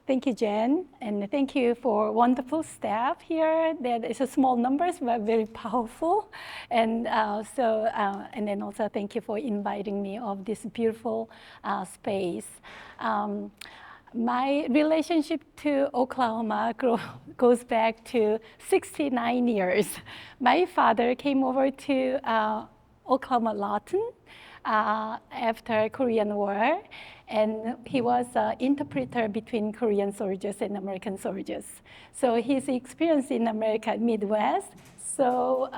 Thank you, Jen, and thank you for wonderful staff here. That is a small numbers, but very powerful. And and then also thank you for inviting me of this beautiful space. My relationship to Oklahoma goes back to 69 years. My father came over to Oklahoma Lawton after Korean War, and he was an interpreter between Korean soldiers and American soldiers. So his experience in America, Midwest, so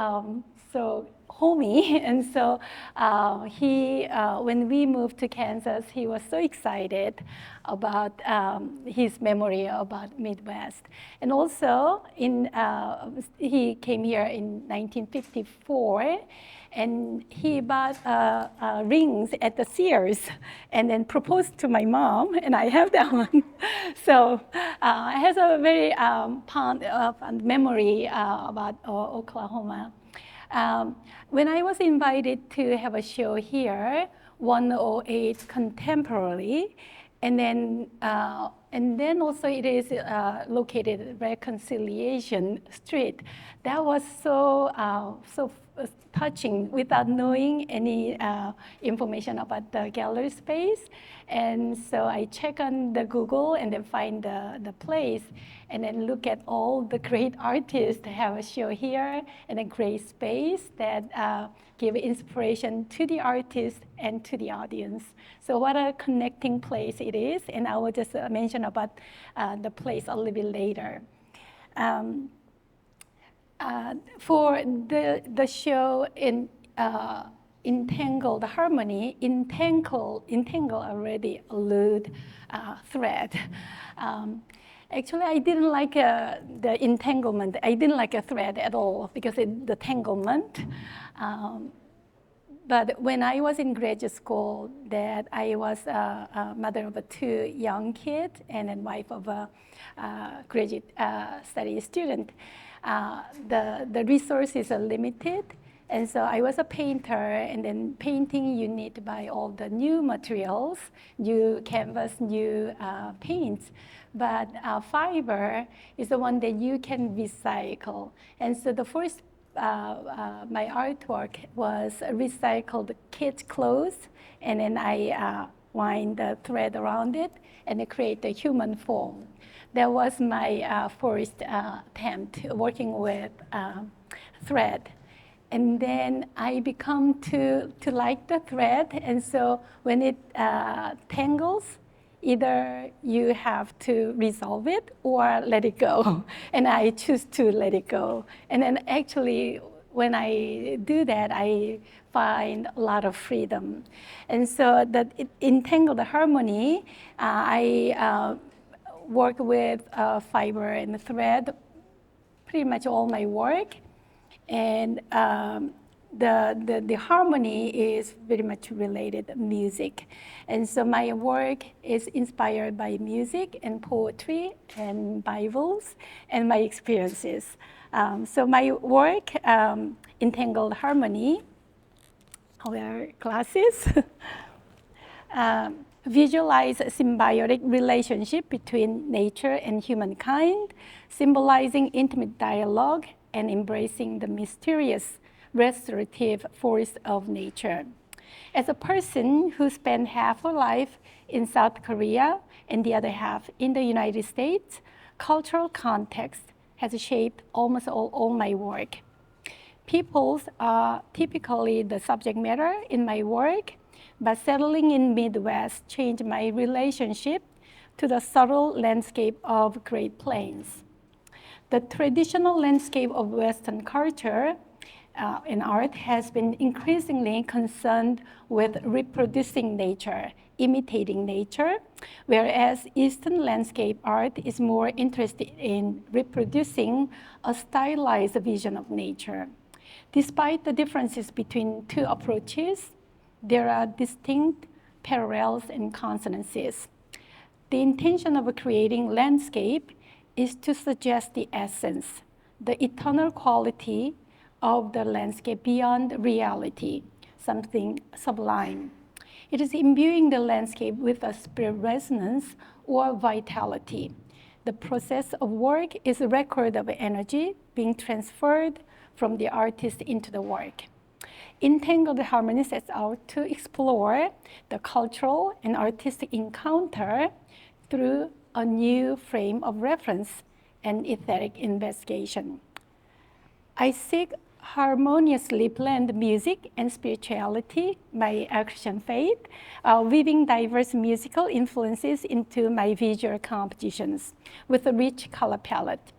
homey, and so when we moved to Kansas, he was so excited about his memory about Midwest. And also, he came here in 1954, and he bought rings at the Sears and then proposed to my mom, and I have that one. So it has a very fond memory about Oklahoma. When I was invited to have a show here, 108 Contemporary, and then also it is located at Reconciliation Street. That was so touching without knowing any information about the gallery space. And so I check on the Google and then find the place, and then look at all the great artists that have a show here, and a great space that give inspiration to the artists and to the audience. So what a connecting place it is, and I will just mention about the place a little bit later. For the show in Entangled Harmony, Entangle already allude thread. Actually, I didn't like the entanglement. I didn't like a thread at all because the tanglement. But when I was in graduate school, that I was a mother of 2 young kids and then wife of a graduate study student. The resources are limited, and so I was a painter, and then painting you need to buy all the new materials, new canvas, new paints. But fiber is the one that you can recycle. And so the first, my artwork was recycled kids' clothes, and then I wind the thread around it and create the human form. That was my first attempt working with thread. And then I become to like the thread, and so when it tangles, either you have to resolve it or let it go. And I choose to let it go. And then actually, when I do that, I find a lot of freedom. And so that Entangled Harmony, I work with fiber and thread, pretty much all my work. And the harmony is very much related to music. And so my work is inspired by music and poetry and Bibles and my experiences. So my work, Entangled Harmony, I wear glasses, visualize a symbiotic relationship between nature and humankind, symbolizing intimate dialogue and embracing the mysterious restorative force of nature. As a person who spent half her life in South Korea and the other half in the United States, cultural context has shaped almost all my work. Peoples are typically the subject matter in my work, but settling in Midwest changed my relationship to the subtle landscape of Great Plains. The traditional landscape of Western culture in art has been increasingly concerned with reproducing nature, imitating nature, whereas Eastern landscape art is more interested in reproducing a stylized vision of nature. Despite the differences between two approaches, there are distinct parallels and consonances. The intention of creating landscape is to suggest the essence, the eternal quality of the landscape beyond reality, something sublime. It is imbuing the landscape with a spirit resonance or vitality. The process of work is a record of energy being transferred from the artist into the work. Entangled Harmony sets out to explore the cultural and artistic encounter through a new frame of reference and aesthetic investigation. I seek harmoniously blend music and spirituality, my Christian faith, weaving diverse musical influences into my visual compositions with a rich color palette.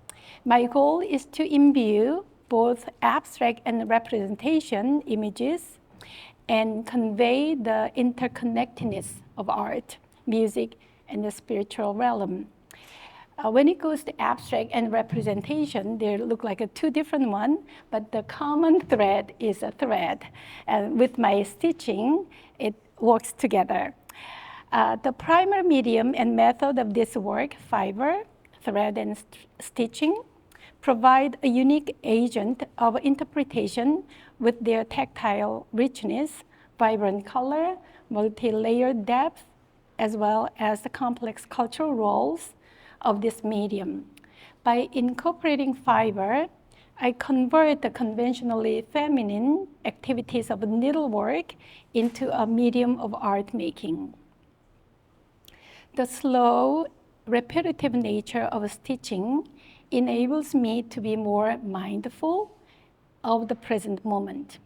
My goal is to imbue both abstract and representation images and convey the interconnectedness of art, music, and the spiritual realm. When it goes to abstract and representation, they look like two different ones, but the common thread is a thread. And with my stitching, it works together. The primary medium and method of this work, fiber, thread, and stitching, provide a unique agent of interpretation with their tactile richness, vibrant color, multi-layered depth, as well as the complex cultural roles of this medium. By incorporating fiber, I convert the conventionally feminine activities of needlework into a medium of art making. The slow, repetitive nature of stitching enables me to be more mindful of the present moment.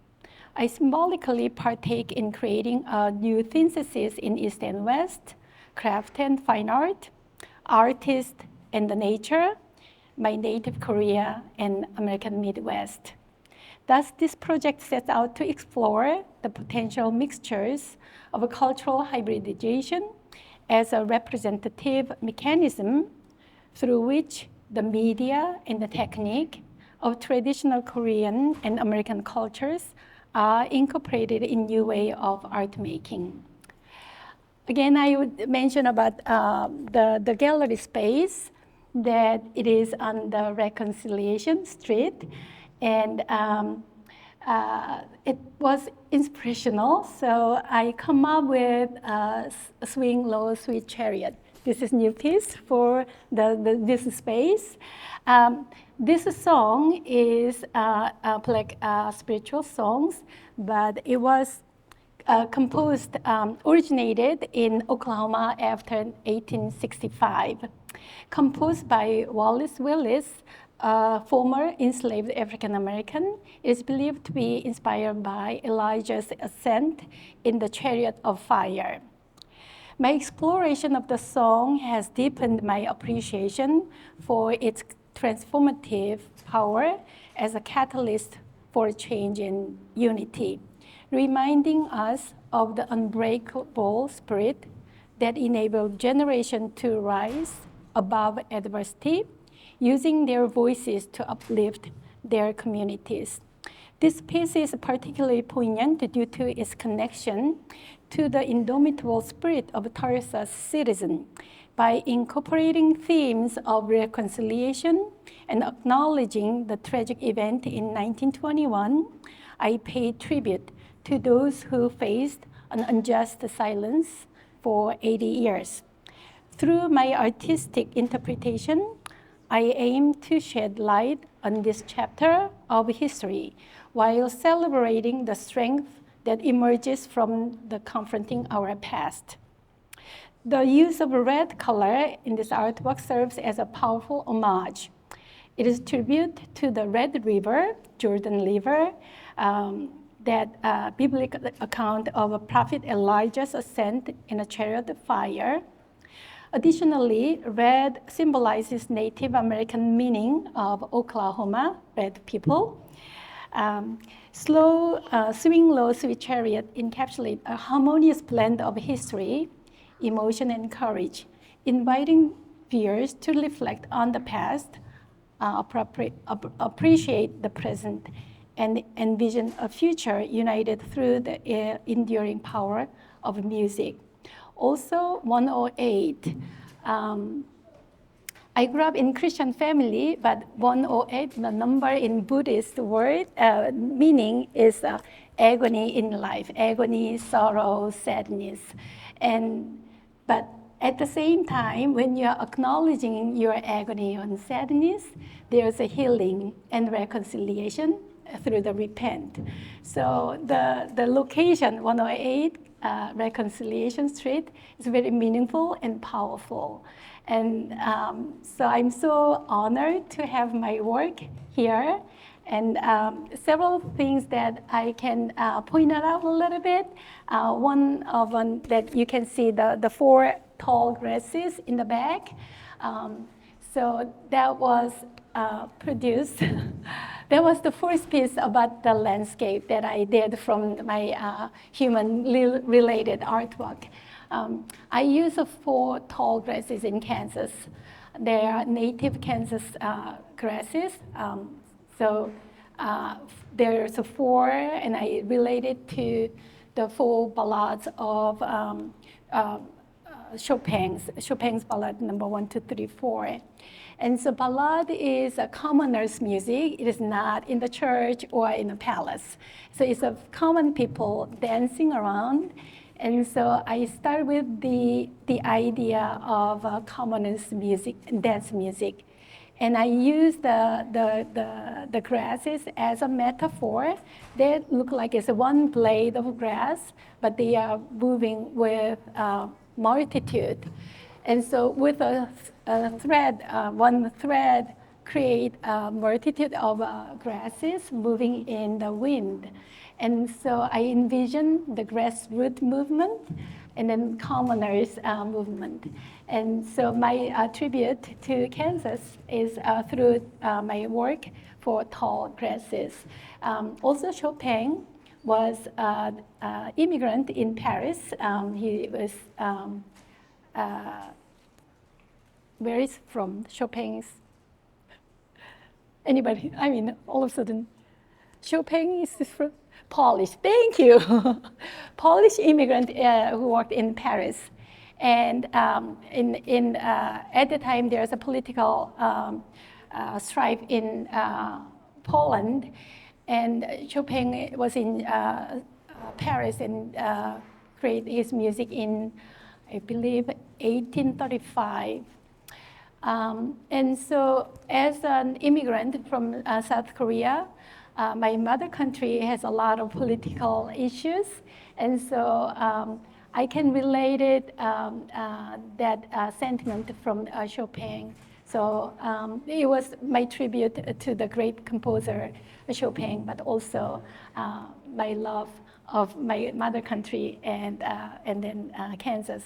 I symbolically partake in creating a new synthesis in East and West, craft and fine art, artist and the nature, my native Korea and American Midwest. Thus, this project sets out to explore the potential mixtures of a cultural hybridization as a representative mechanism through which the media and the technique of traditional Korean and American cultures are incorporated in new way of art making. Again, I would mention about the gallery space, that it is on the Reconciliation Street, and it was inspirational. So I come up with Swing Low, Sweet Chariot. This is new piece for this space. This song is like spiritual songs, but it was originated in Oklahoma after 1865. Composed by Wallace Willis, a former enslaved African American, is believed to be inspired by Elijah's ascent in the chariot of fire. My exploration of the song has deepened my appreciation for its transformative power as a catalyst for change and unity, reminding us of the unbreakable spirit that enabled generations to rise above adversity, using their voices to uplift their communities. This piece is particularly poignant due to its connection to the indomitable spirit of Tulsa's citizen. By incorporating themes of reconciliation and acknowledging the tragic event in 1921, I paid tribute to those who faced an unjust silence for 80 years. Through my artistic interpretation, I aim to shed light on this chapter of history while celebrating the strength that emerges from the confronting our past. The use of red color in this artwork serves as a powerful homage. It is tribute to the Red River, Jordan River, that biblical account of Prophet Elijah's ascent in a chariot of fire. Additionally, red symbolizes Native American meaning of Oklahoma, red people. Swing Low, Sweet Chariot encapsulates a harmonious blend of history, emotion, and courage, inviting viewers to reflect on the past, appreciate the present, and envision a future united through the enduring power of music. Also, 108. I grew up in Christian family, but 108, the number in Buddhist word meaning is agony in life, agony, sorrow, sadness. But at the same time, when you're acknowledging your agony and sadness, there's a healing and reconciliation through the repent. So the location, 108 Reconciliation Street, is very meaningful and powerful. And so I'm so honored to have my work here. And several things that I can point out a little bit. One of them that you can see the 4 tall grasses in the back. So that was produced. That was the first piece about the landscape that I did from my human-related artwork. I use 4 tall grasses in Kansas. They are native Kansas grasses. So there's 4, and I related to the 4 ballads of Chopin's ballad number 1, 2, 3, 4. And so ballad is a commoner's music. It is not in the church or in a palace. So it's of common people dancing around. And so I start with the idea of commoner's music, dance music. And I use the grasses as a metaphor. They look like it's one blade of grass, but they are moving with multitude. And so with a thread, one thread create a multitude of grasses moving in the wind. And so I envision the grassroots movement and then commoners movement. And so my tribute to Kansas is through my work for tall grasses. Also Chopin was an immigrant in Paris. He was, where is from? Chopin's, anybody? I mean, all of a sudden, Chopin is from Polish, thank you. Polish immigrant who worked in Paris. And at the time, there's a political strife in Poland. And Chopin was in Paris and created his music in, I believe, 1835. And so as an immigrant from South Korea, my mother country has a lot of political issues. And so I can relate it, that sentiment from Chopin. So it was my tribute to the great composer Chopin, but also my love of my mother country and then Kansas.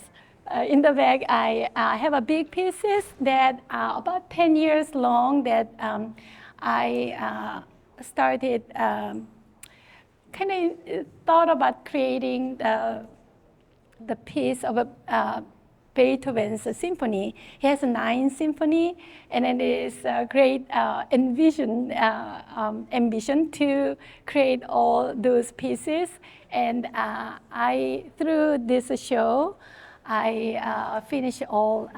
In the bag, I have a big pieces that about 10 years long that I started kind of thought about creating the piece of a Beethoven's symphony. He has 9 symphony, and it is a great ambition to create all those pieces. And through this show, I finished all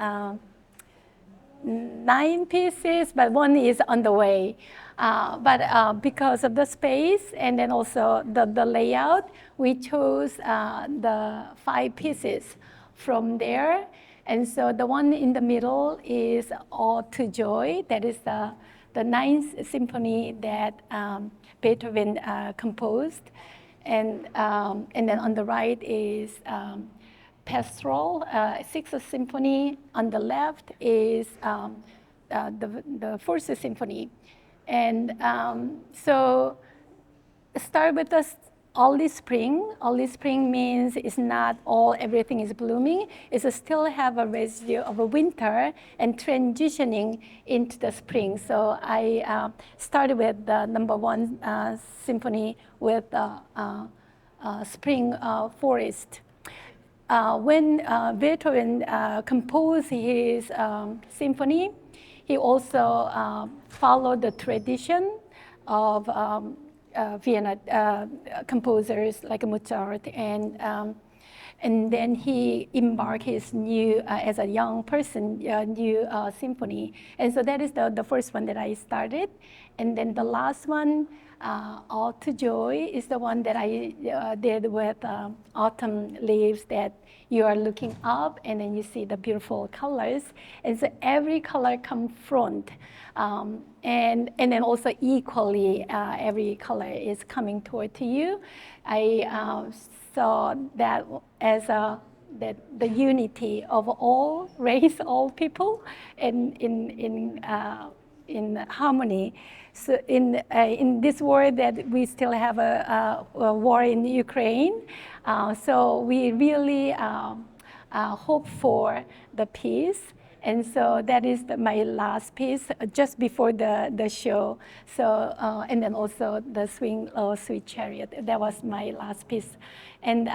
9 pieces, but 1 is on the way. But because of the space and then also the layout, we chose the 5 pieces from there. And so the one in the middle is All to Joy. That is the 9th symphony that Beethoven composed. And then on the right is Pastoral, 6th symphony. On the left is the 1st symphony. And so start with the early spring. Early spring means it's not all, everything is blooming. It's still have a residue of a winter and transitioning into the spring. So I started with the number 1 symphony with Spring Forest. When Beethoven composed his symphony, he also followed the tradition of Vienna composers like Mozart, and And then he embarked his new, as a young person, new symphony. And so that is the first one that I started. And then the last one, All to Joy, is the one that I did with autumn leaves, that you are looking up and then you see the beautiful colors. And so every color comes front. And then also equally, every color is coming toward to you. I saw that as that the unity of all race, all people, in harmony. So in this world that we still have a war in Ukraine, so we really hope for the peace. And so that is my last piece just before the show. So, and then also the Swing Low, Sweet Chariot, that was my last piece. And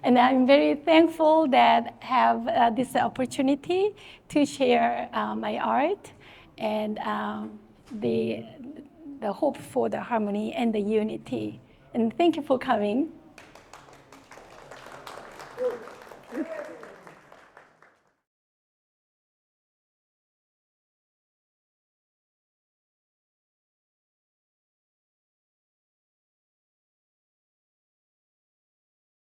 and I'm very thankful that have this opportunity to share my art and the hope for the harmony and the unity. And thank you for coming.